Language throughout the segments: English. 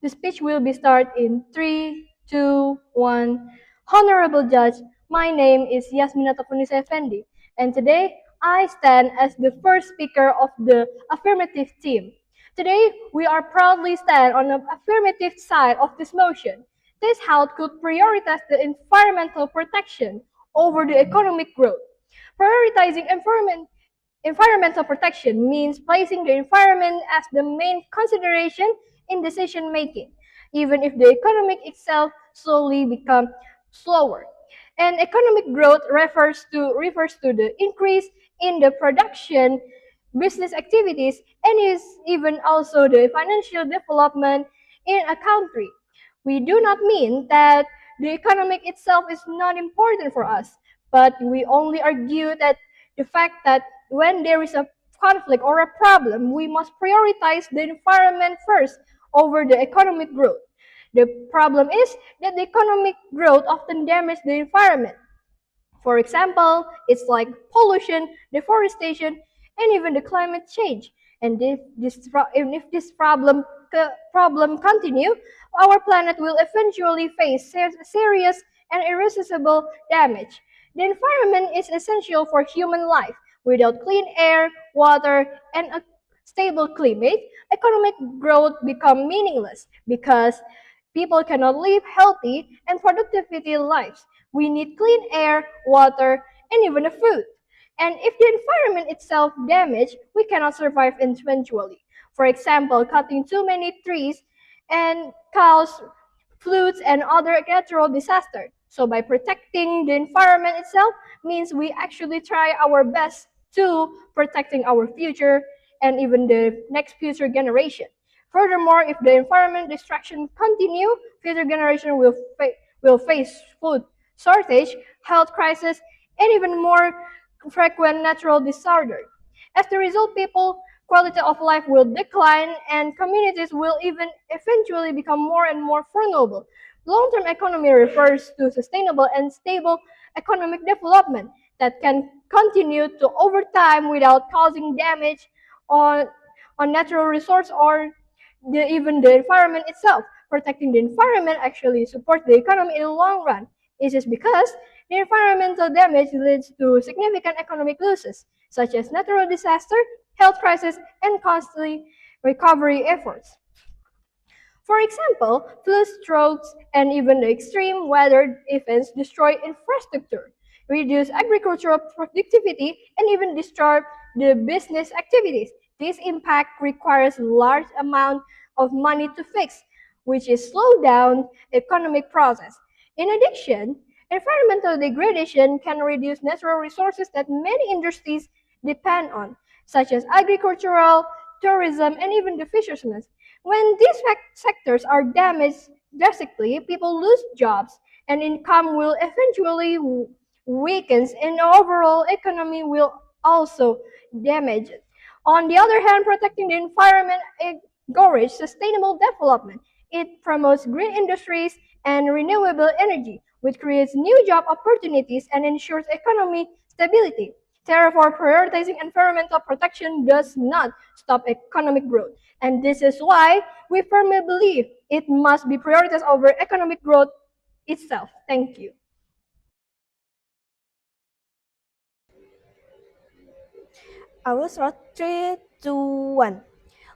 The speech will be start in 3, 2, 1. Honorable Judge, my name is Yasmina Takunisa Effendi, and today I stand as the first speaker of the affirmative team. Today, we are proudly stand on the affirmative side of this motion. This House could prioritize the environmental protection over the economic growth. Prioritizing environmental protection means placing the environment as the main consideration in decision making, even if the economic itself slowly becomes slower. And economic growth refers to the increase in the production, business activities, and is even also the financial development in a country. We do not mean that the economic itself is not important for us, but we only argue that the fact that when there is a conflict or a problem, we must prioritize the environment first over the economic growth. The problem is that the economic growth often damages the environment. For example, it's like pollution, deforestation, and even the climate change. And if this problem continue, our planet will eventually face serious and irreversible damage. The environment is essential for human life. Without clean air, water, and a stable climate, economic growth become meaningless because people cannot live healthy and productivity lives. We need clean air, water, and even the food. And if the environment itself damaged, we cannot survive eventually. For example, cutting too many trees and cause floods and other natural disasters. So by protecting the environment itself means we actually try our best to protecting our future and even the next future generation. Furthermore, if the environment destruction continue, future generation will face food shortage, health crisis, and even more frequent natural disorders. As a result, people quality of life will decline and communities will even eventually become more and more vulnerable. Long-term economy refers to sustainable and stable economic development that can continue to over time without causing damage on, on natural resource or even the environment itself. Protecting the environment actually supports the economy in the long run. It is because the environmental damage leads to significant economic losses, such as natural disaster, health crisis, and costly recovery efforts. For example, floods, droughts, and even the extreme weather events destroy infrastructure, reduce agricultural productivity, and even disturb the business activities. This impact requires large amount of money to fix, which is slow down economic process. In addition, environmental degradation can reduce natural resources that many industries depend on, such as agricultural, tourism, and even the fishermen. When these sectors are damaged drastically, people lose jobs and income will eventually weaken and the overall economy will also damage it. On the other hand, protecting the environment encourages sustainable development. It promotes green industries and renewable energy, which creates new job opportunities and ensures economic stability. Therefore, prioritizing environmental protection does not stop economic growth. And this is why we firmly believe it must be prioritized over economic growth itself. Thank you. I will start 3, 2, 1.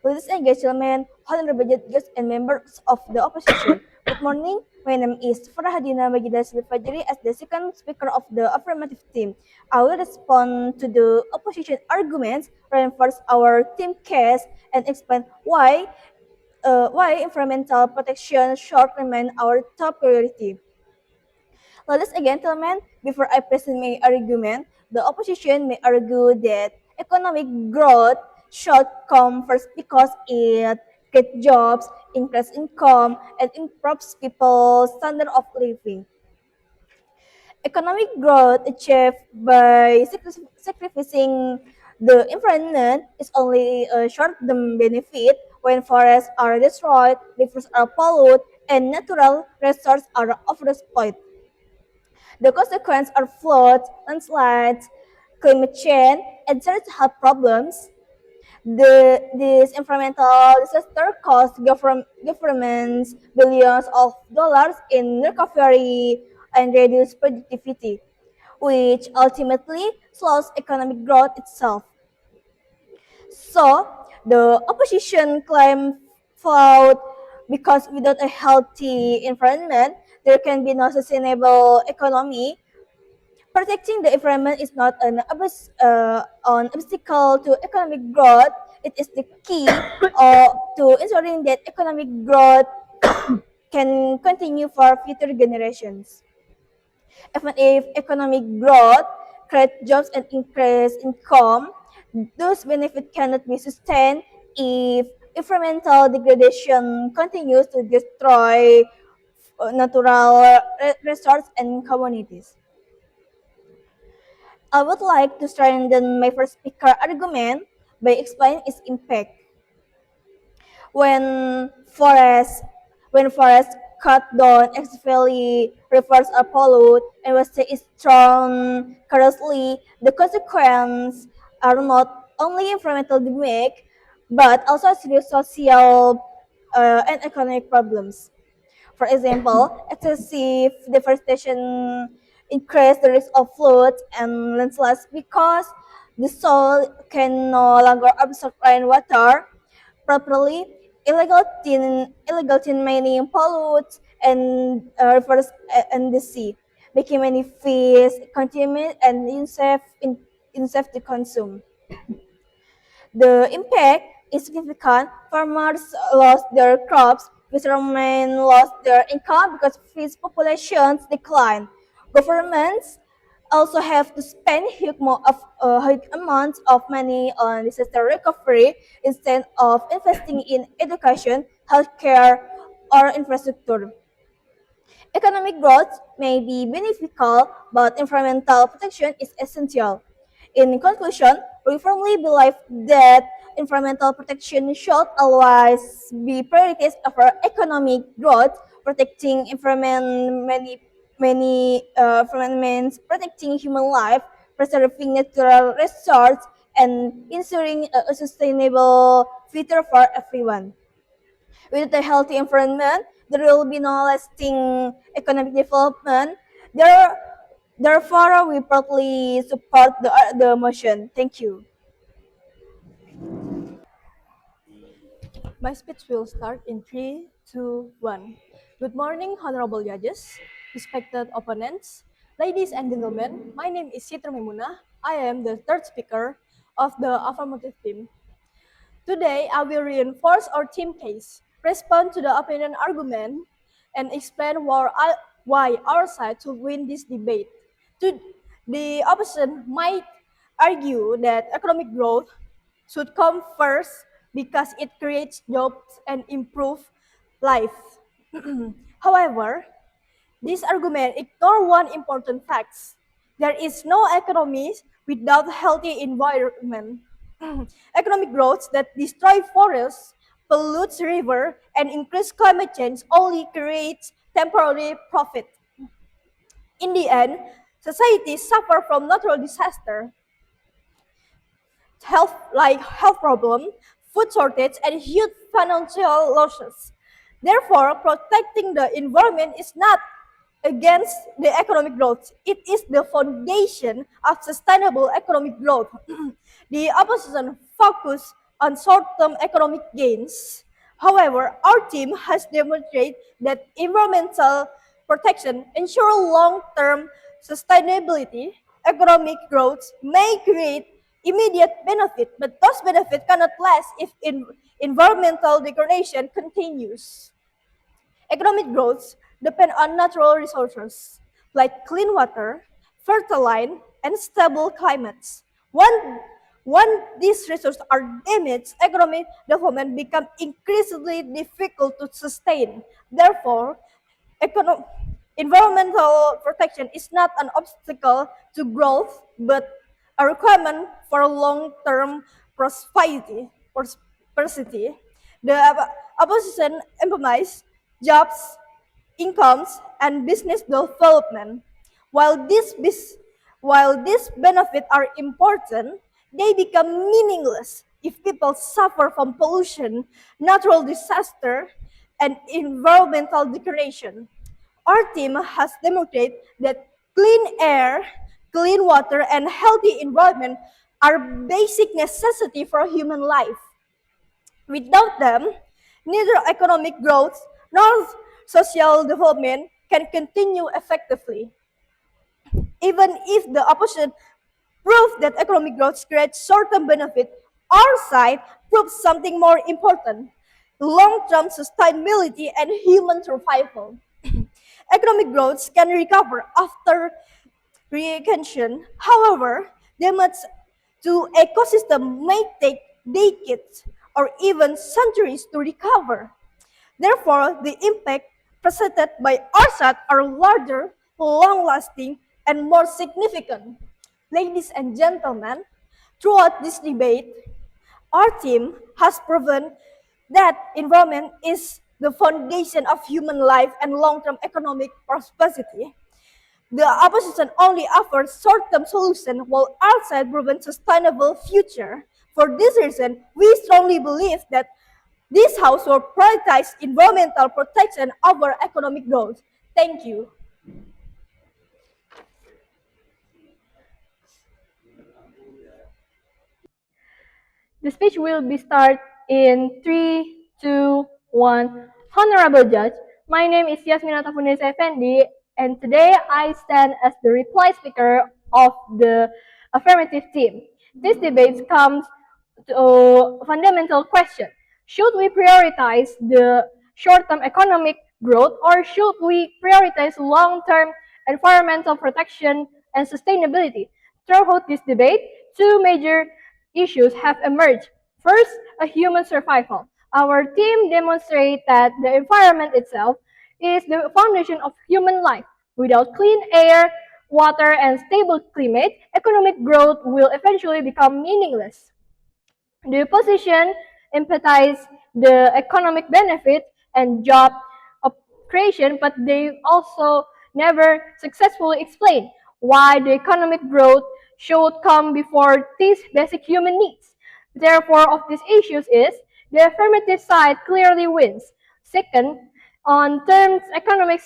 Ladies and gentlemen, honorable judges and members of the opposition, good morning. My name is Farhadina Majidah Fajri as the second speaker of the affirmative team. I will respond to the opposition arguments, reinforce our team case, and explain why environmental protection should remain our top priority. Ladies and gentlemen, before I present my argument, the opposition may argue that economic growth should come first because it creates jobs, increases income, and improves people's standard of living. Economic growth achieved by sacrificing the environment is only a short-term benefit when forests are destroyed, rivers are polluted, and natural resources are overexploited. The consequences are floods, landslides, climate change, and serious health problems. This environmental disaster cost governments billions of dollars in recovery and reduce productivity, which ultimately slows economic growth itself. So the opposition claim flawed because without a healthy environment, there can be no sustainable economy. Protecting the environment is not an obstacle to economic growth. It is the key to ensuring that economic growth can continue for future generations. Even if economic growth creates jobs and increase income, those benefits cannot be sustained if environmental degradation continues to destroy natural resources and communities. I would like to strengthen my first speaker argument by explaining its impact. When forests when forests cut down excessively, rivers are polluted, and waste is thrown carelessly, the consequences are not only environmental damage but also serious social and economic problems. For example, excessive deforestation increase the risk of floods and landslides because the soil can no longer absorb rainwater properly. Illegal tin mining pollutes and rivers and the sea, making many fish contaminated and unsafe to consume. The impact is significant. Farmers lost their crops, fishermen lost their income because fish populations decline. Governments also have to spend huge amounts of money on disaster recovery instead of investing in education, healthcare, or infrastructure. Economic growth may be beneficial, but environmental protection is essential. In conclusion, we firmly believe that environmental protection should always be prioritized over economic growth. Protecting environment means protecting human life, preserving natural resources, and ensuring a sustainable future for everyone. With a healthy environment, there will be no lasting economic development. There, Therefore, we properly support the motion. Thank you. My speech will start in 3, 2, 1. Good morning, honorable judges, respected opponents, ladies and gentlemen. My name is Sitra Memuna. I am the third speaker of the affirmative team. Today, I will reinforce our team case, respond to the opinion argument, and explain why our side should win this debate. The opposition might argue that economic growth should come first because it creates jobs and improve life. However, this argument ignores one important fact. There is no economy without healthy environment. Economic growth that destroy forests, pollutes river, and increase climate change only creates temporary profit. In the end, societies suffer from natural disaster, health problem, food shortage, and huge financial losses. Therefore, protecting the environment is not against the economic growth. It is the foundation of sustainable economic growth. The opposition focus on short-term economic gains. However, our team has demonstrated that environmental protection ensures long-term sustainability. Economic growth may create immediate benefit, but those benefits cannot last if environmental degradation continues. Economic growth depend on natural resources like clean water, fertile and stable climates. When these resources are damaged, economic development becomes increasingly difficult to sustain. Therefore, econo- environmental protection is not an obstacle to growth, but a requirement for long-term prosperity. prosperity. The opposition emphasizes jobs, incomes, and business development. While these benefits are important, they become meaningless if people suffer from pollution, natural disaster, and environmental degradation. Our team has demonstrated that clean air, clean water, and healthy environment are basic necessity for human life. Without them, neither economic growth nor social development can continue effectively. Even if the opposition proves that economic growth creates short-term benefit, our side proves something more important: long-term sustainability and human survival. Economic growth can recover after recession. However, damage to ecosystem may take decades or even centuries to recover. Therefore, the impact presented by RSAT are larger, long-lasting, and more significant. Ladies and gentlemen, throughout this debate, our team has proven that environment is the foundation of human life and long-term economic prosperity. The opposition only offers short-term solutions while our side provides sustainable future. For this reason, we strongly believe that this House will prioritize environmental protection over economic growth. Thank you. The speech will be start in 3, 2, 1. Honorable Judge, my name is Yasmina Tafunis Effendi, and today I stand as the reply speaker of the affirmative team. This debate comes to a fundamental question. Should we prioritize the short-term economic growth or should we prioritize long-term environmental protection and sustainability? Throughout this debate, two major issues have emerged. First, a human survival. Our team demonstrates that the environment itself is the foundation of human life. Without clean air, water, and stable climate, economic growth will eventually become meaningless. The opposition empathize the economic benefit and job creation, but they also never successfully explain why the economic growth should come before these basic human needs. Therefore, of these issues is the affirmative side clearly wins. Second, on terms economic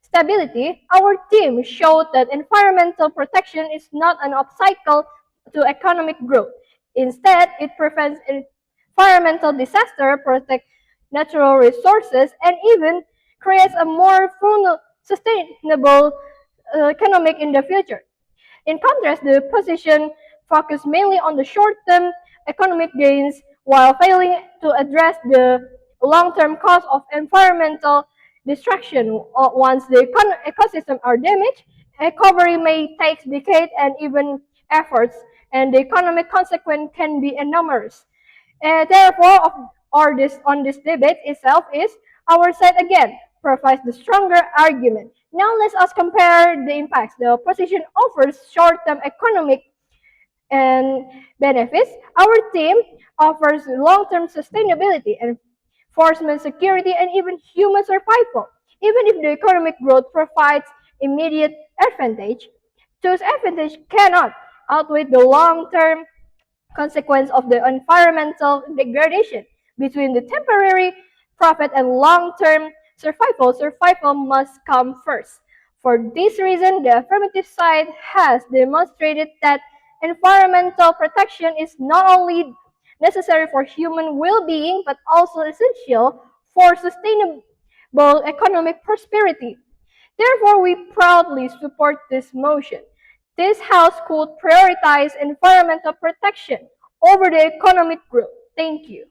stability, our team showed that environmental protection is not an obstacle to economic growth. Instead, it prevents environmental disaster, protects natural resources, and even creates a more sustainable economic in the future. In contrast, the position focused mainly on the short-term economic gains while failing to address the long-term cost of environmental destruction. Once the ecosystem are damaged, recovery may take decades and even efforts, and the economic consequence can be enormous. Therefore, on this debate itself is our side again provides the stronger argument. Now let us compare the impacts. The opposition offers short-term economic and benefits. Our team offers long-term sustainability, enforcement security, and even human survival. Even if the economic growth provides immediate advantage, those advantages cannot outweigh the long-term consequence of the environmental degradation. Between the temporary profit and long-term survival, survival must come first. For this reason, the affirmative side has demonstrated that environmental protection is not only necessary for human well-being but also essential for sustainable economic prosperity. Therefore, we proudly support this motion. This House could prioritize environmental protection over the economic growth. Thank you.